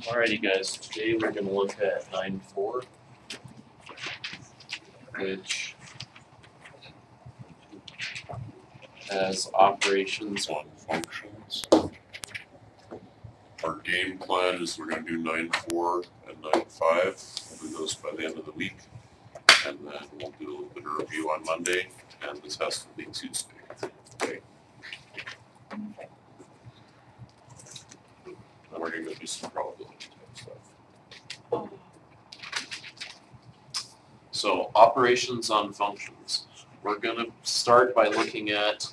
Alrighty guys, today we're going to look at 9.4, which has operations on functions. Our game plan is we're going to do 9.4 and 9.5. We'll do those by the end of the week, and then we'll do a little bit of review on Monday, and the test will be Tuesday. Okay. And we're going to do some probability type stuff. So operations on functions. We're going to start by looking at,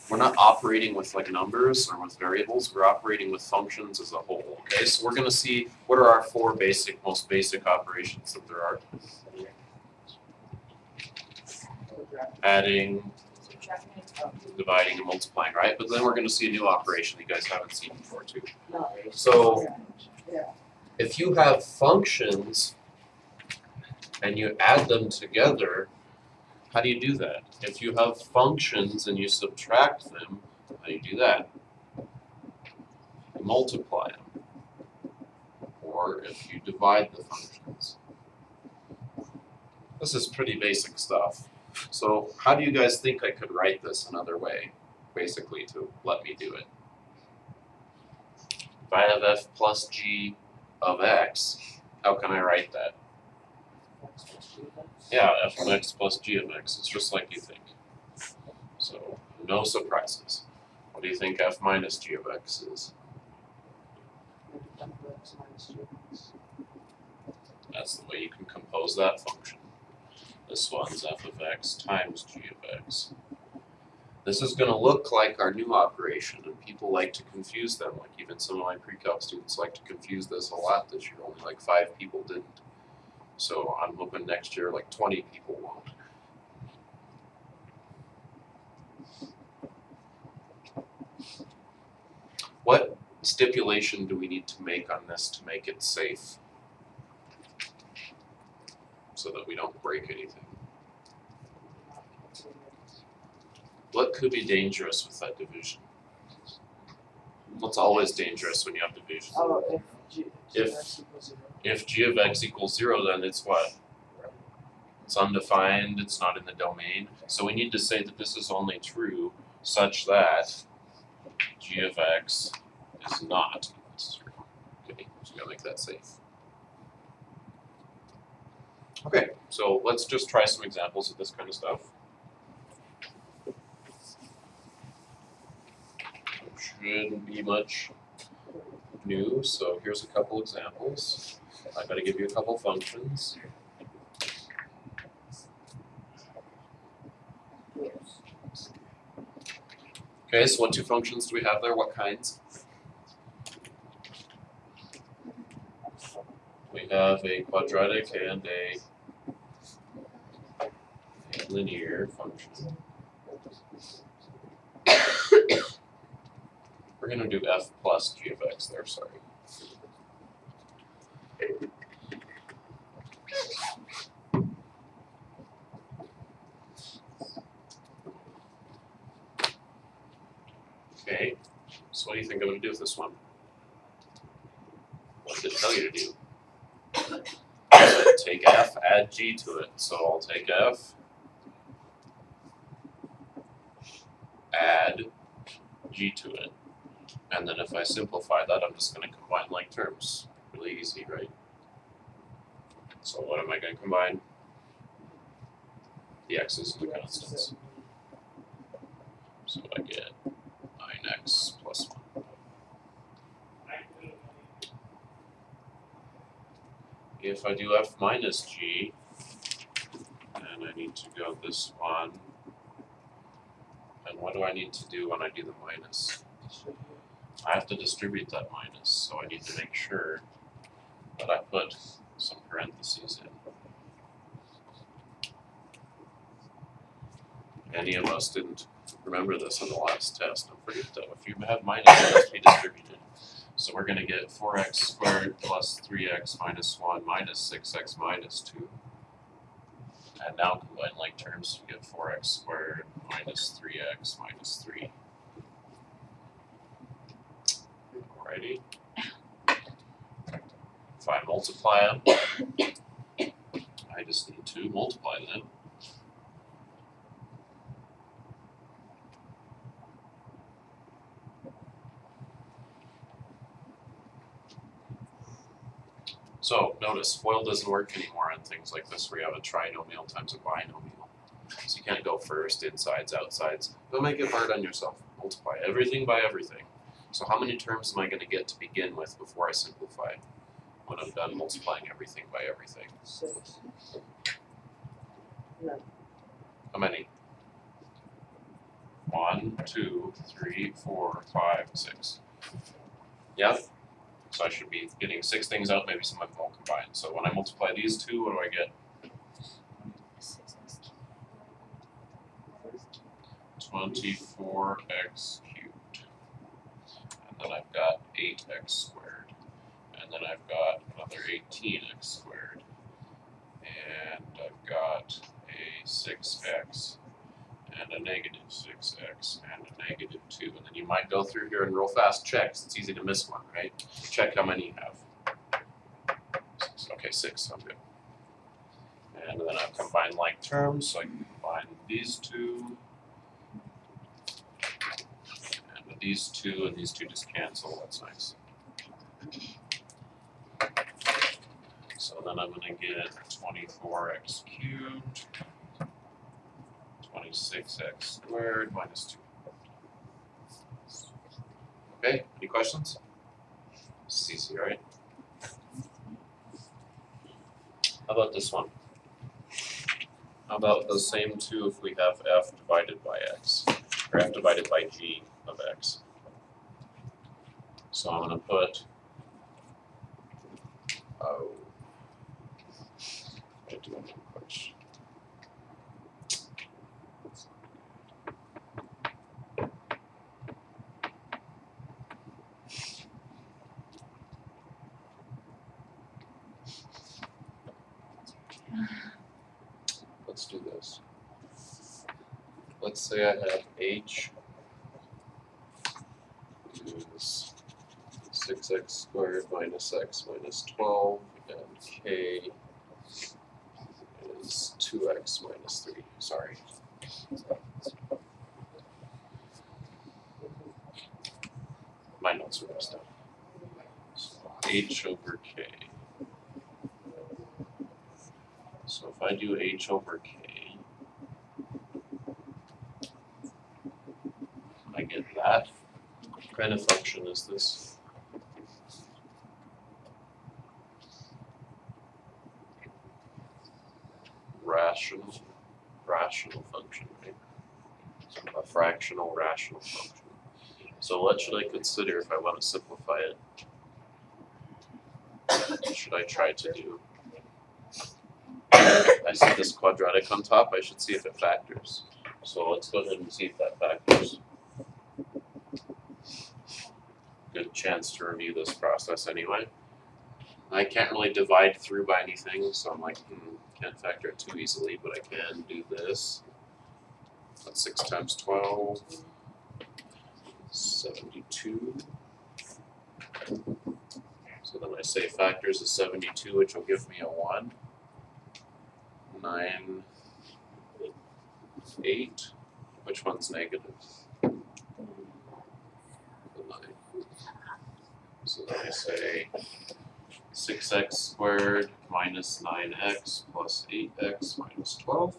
we're not operating with like numbers or with variables, we're operating with functions as a whole. Okay, so we're going to see what are our four most basic operations that there are. Adding, dividing, and multiplying, right? But then we're going to see a new operation you guys haven't seen before too. So if you have functions and you add them together, how do you do that? If you have functions and you subtract them, how do you do that? You multiply them. Or if you divide the functions. This is pretty basic stuff. So how do you guys think I could write this another way, basically, to let me do it? If I have f plus g of x, how can I write that? Yeah, f of x plus g of x. It's just like you think. So, no surprises. What do you think f minus g of x is? That's the way you can compose that function. This one's f of x times g of x. This is going to look like our new operation, and people like to confuse them. Like even some of my pre-calc students like to confuse this a lot this year. Only like 5 people didn't. So I'm hoping next year like 20 people won't. What stipulation do we need to make on this to make it safe? So that we don't break anything. What could be dangerous with that division? What's always dangerous when you have division? Oh, if g of x equals 0, then it's what? It's undefined, it's not in the domain. So we need to say that this is only true such that g of x is not equal to 0. Okay, so we gotta make that safe. Okay, so let's just try some examples of this kind of stuff. Shouldn't be much new, so here's a couple examples. I've got to give you a couple functions. Okay, so what two functions do we have there? What kinds? We have a quadratic and a linear function. We're going to do f plus g of x there, sorry. Okay, so what do you think I'm going to do with this one? What did it tell you to do? Take f, add g to it. So I'll take f, add g to it. And then if I simplify that, I'm just going to combine like terms. Really easy, right? So what am I going to combine? The x's and the constants. So I get 9x plus 1. If I do f minus g, and I need to go this one, and what do I need to do when I do the minus? I have to distribute that minus, so I need to make sure that I put some parentheses in. Any of us didn't remember this on the last test. Don't forget that if you have minus, it must be distributed. So we're going to get 4x squared plus 3x minus 1 minus 6x minus 2. And now combine like terms to get 4x squared minus 3x minus 3. Alrighty. If I multiply them, I just need to multiply them. So notice FOIL doesn't work anymore on things like this where you have a trinomial times a binomial. So you can't go first, insides, outsides. Don't make it hard on yourself. Multiply everything by everything. So how many terms am I going to get to begin with before I simplify? When I'm done multiplying everything by everything. 6. No. How many? 1, 2, 3, 4, 5, 6. Yeah? So I should be getting 6 things out, maybe some of them all combined. So when I multiply these two, what do I get? 24x cubed. And then I've got 8x squared. And then I've got another 18x squared. And I've got a 6x and a negative 6x and a negative 2. And then you might go through here and real fast checks. It's easy to miss one, right? Check how many you have. Okay, 6, I'm good. And then I've combined like terms, so I can combine these two. And these two and these two just cancel, that's nice. So then I'm going to get 24x cubed, 26x squared minus 2. Okay, any questions? This is easy, right? How about this one? How about the same two if we have f divided by x, or f divided by g of x? So I'm going to put, let's do this. Let's say I have h is 6x squared minus x minus 12, and k is 2x minus 3. Sorry. My notes are messed up. So h over k. So if I do h over k, I get that. What kind of function is this? Rational function, right? A fractional rational function. So what should I consider if I want to simplify it? What should I try to do? I see this quadratic on top, I should see if it factors. So let's go ahead and see if that factors. Good chance to review this process anyway. I can't really divide through by anything, so I'm like, can't factor it too easily, but I can do this. That's 6 times 12, 72. So then I say factors of 72, which will give me a 1. 9, 8. Which one's negative? The 9. So then I say 6x squared minus 9x plus 8x minus 12.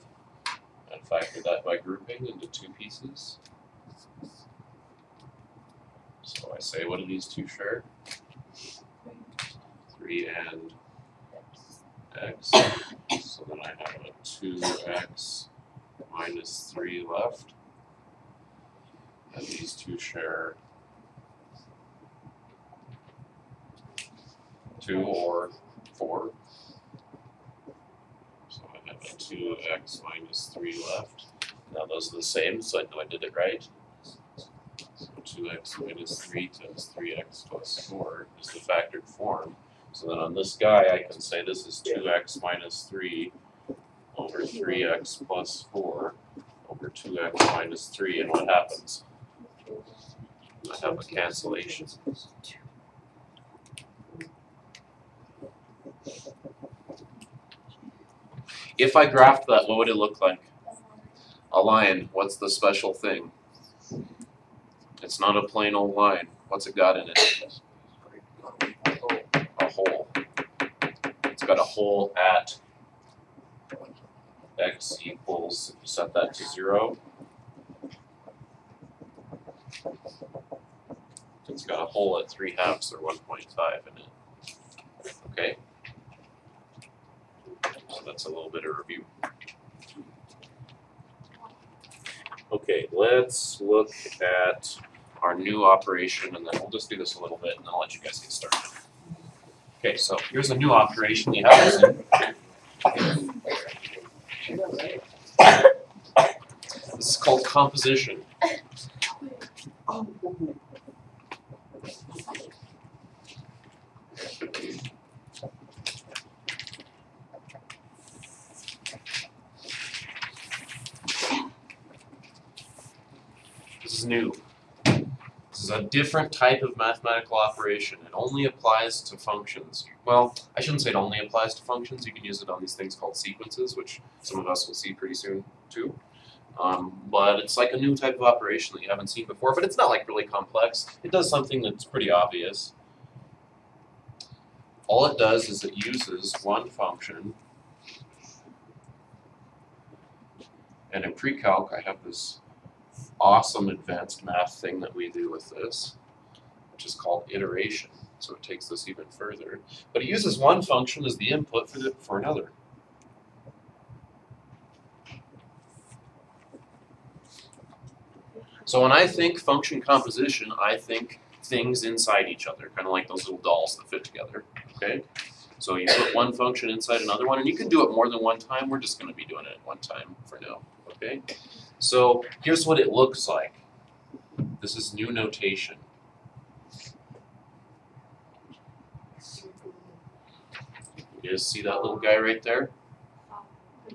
And factor that by grouping into 2 pieces. So I say, what do these two share? 3 and x. So then I have a 2x minus 3 left. And these two share 2 or 4. So I have a 2x minus 3 left. Now those are the same, so I know I did it right. So 2x minus 3 times 3x plus 4 is the factored form. So then on this guy, I can say this is 2x minus 3 over 3x plus 4 over 2x minus 3. And what happens? I have a cancellation. If I graphed that, what would it look like? A line. What's the special thing? It's not a plain old line. What's it got in it? A hole. It's got a hole at x equals, if you set that to 0, it's got a hole at 3/2 or 1.5 in it. Okay? So that's a little bit of review. Okay, let's look at our new operation, and then we'll just do this a little bit, and I'll let you guys get started. Okay, so here's a new operation we have in. This is called composition. This is new. This is a different type of mathematical operation. It only applies to functions. Well, I shouldn't say it only applies to functions. You can use it on these things called sequences, which some of us will see pretty soon too. But it's like a new type of operation that you haven't seen before, but it's not like really complex. It does something that's pretty obvious. All it does is it uses one function, and in pre-calc I have this awesome advanced math thing that we do with this, which is called iteration. So it takes this even further. But it uses one function as the input for another. So when I think function composition, I think things inside each other, kind of like those little dolls that fit together. Okay? So you put one function inside another one, and you can do it more than one time. We're just going to be doing it one time for now. Okay? So here's what it looks like. This is new notation. You guys see that little guy right there?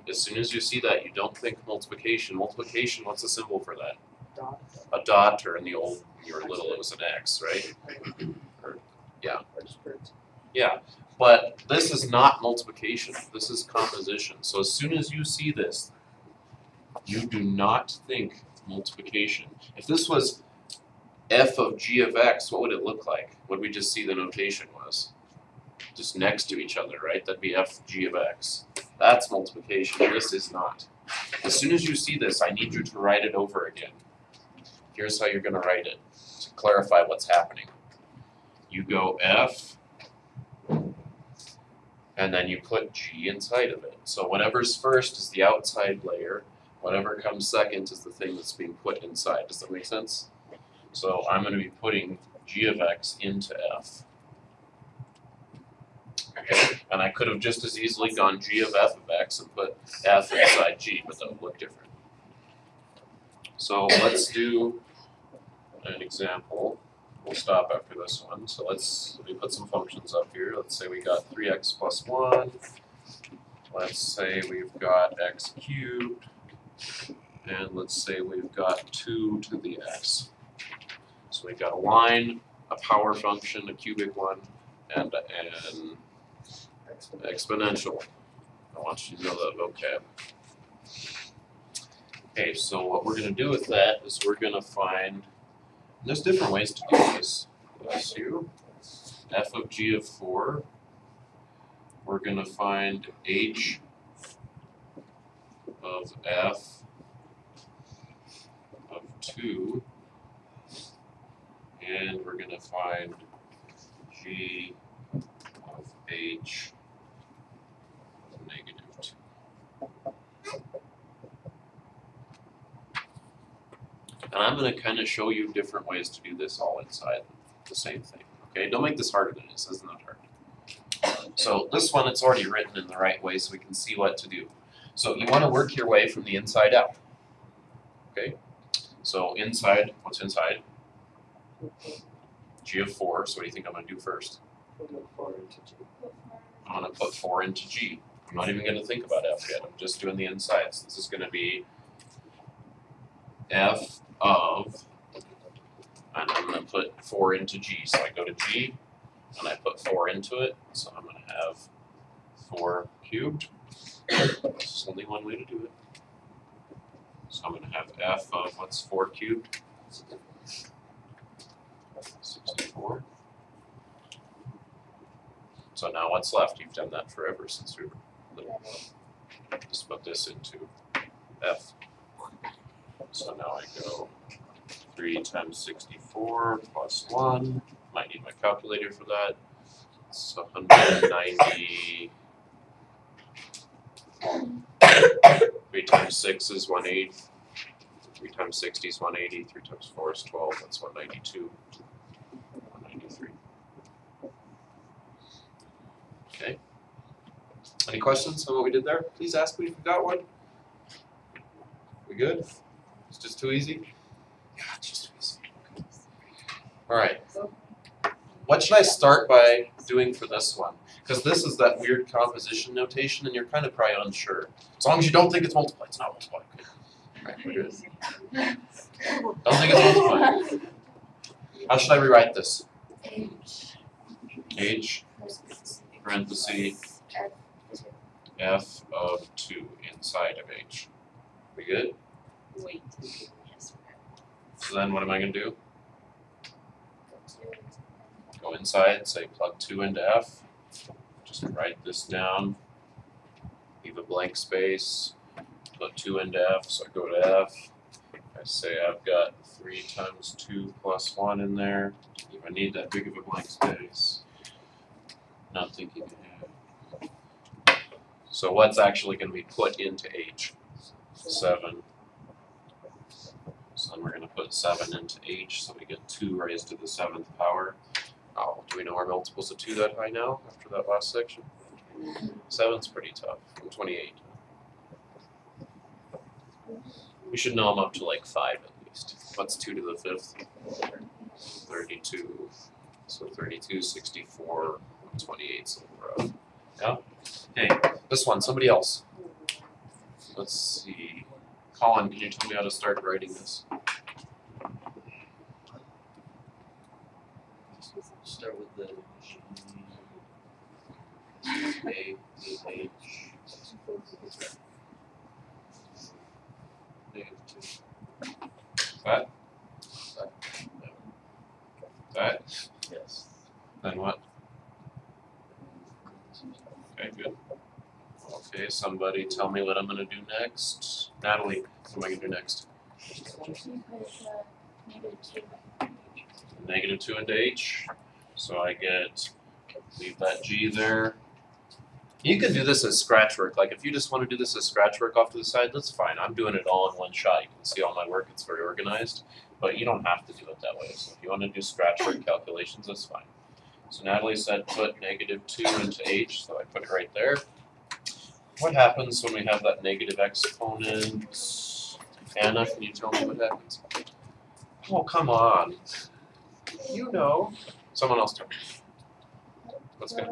As soon as you see that, you don't think multiplication. Multiplication, what's the symbol for that? A dot, or in the old, when you were little, it was an X, right? Or, yeah. Yeah, but this is not multiplication. This is composition. So as soon as you see this, you do not think multiplication. If this was f of g of x, what would it look like? What we just see the notation was? Just next to each other, right? That'd be f g of x. That's multiplication. This is not. As soon as you see this, I need you to write it over again. Here's how you're going to write it to clarify what's happening. You go f, and then you put g inside of it. So whatever's first is the outside layer. Whatever comes second is the thing that's being put inside. Does that make sense? So I'm going to be putting g of x into f. Okay. And I could have just as easily gone g of f of x and put f inside g, but that would look different. So let's do an example. We'll stop after this one. So let me put some functions up here. Let's say we got 3x plus 1. Let's say we've got x cubed. And let's say we've got 2 to the x. So we've got a line, a power function, a cubic one, and an exponential. I want you to know that vocab. Okay, so what we're going to do with that is we're going to find, there's different ways to do this. Bless you. F of g of 4. We're going to find h of f of 2. And we're going to find g of h of negative 2. And I'm going to kind of show you different ways to do this all inside the same thing. Okay, don't make this harder than it is. This is not hard. So this one, it's already written in the right way so we can see what to do. So you want to work your way from the inside out. Okay, so inside, what's inside? G of 4, so what do you think I'm going to do first? I'm going to put 4 into G. I'm not even going to think about F yet, I'm just doing the insides. This is going to be F of, and I'm going to put 4 into G. So I go to G, and I put 4 into it, so I'm going to have 4 cubed. There's only one way to do it. So I'm going to have f of what's 4 cubed? 64. So now what's left? You've done that forever since we were little. Just put this into f. So now I go 3 times 64 plus 1. Might need my calculator for that. It's 190. 3 times 6 is 180. 3 times 60 is 180. 3 times 4 is 12. That's 192. 193. Okay. Any questions on what we did there? Please ask me if you got one. We good? It's just too easy? Yeah, it's just too easy. Okay. All right. What should I start by doing for this one? Because this is that weird composition notation, and you're kind of probably unsure. As long as you don't think it's multiply, it's not multiply. Okay. All right, here it is. Don't think it's multiply. How should I rewrite this? H, parenthesis, f of 2 inside of h. We good? Wait. So then what am I going to do? Go inside, say plug 2 into f. Just write this down. Leave a blank space. Plug 2 into f, so I go to f. I say I've got 3 times 2 plus 1 in there. If I need that big of a blank space. Not thinking ahead. So what's actually going to be put into h? 7. So then we're going to put 7 into h, so we get 2 raised to the 7th power. Oh, do we know our multiples of 2 that high now, after that last section? 7's pretty tough, from 28. We should know them up to like 5 at least. What's 2 to the 5th? 32. So 32, 64, 28, so we're up. Yeah? Okay, this one, somebody else. Let's see. Colin, can you tell me how to start writing this? Start with the A, H, That? That? yes. Then what? Okay, good. Okay, somebody tell me what I'm going to do next. Natalie, what am I going to do next? Negative 2 into h. So I get, leave that g there. You can do this as scratch work. Like if you just want to do this as scratch work off to the side, that's fine. I'm doing it all in one shot. You can see all my work. It's very organized. But you don't have to do it that way. So if you want to do scratch work calculations, that's fine. So Natalie said put negative 2 into h. So I put it right there. What happens when we have that negative exponent? Anna, can you tell me what happens? Oh, come on. You know. Someone else tell me. What's good?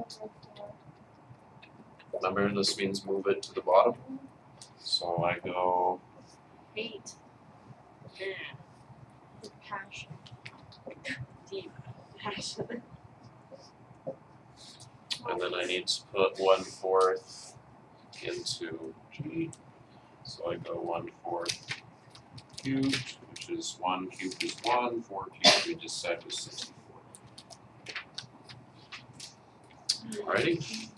Remember, this means move it to the bottom. So I go 8. Passion. Deep passion. and then I need to put 1/4 into g. So I go 1/4 cubed, which is 1 cubed is 1, 4 cubed we just said was 64. Alrighty.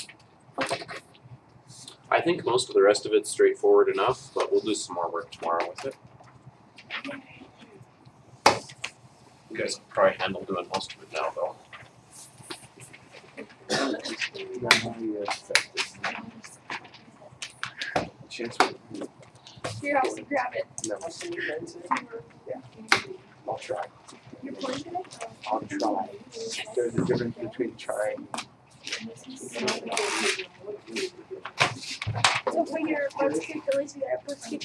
I think most of the rest of it's straightforward enough, but we'll do some more work tomorrow with it. You guys can probably handle doing most of it now, though. Here, I'll grab it. Yeah. I'll try. You're pointing it? I'll try. There's a difference between trying. So for your first kick, at least we got a first kick.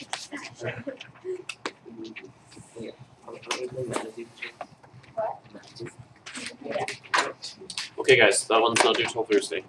What? Yeah. Okay, guys, that one's not due till Thursday.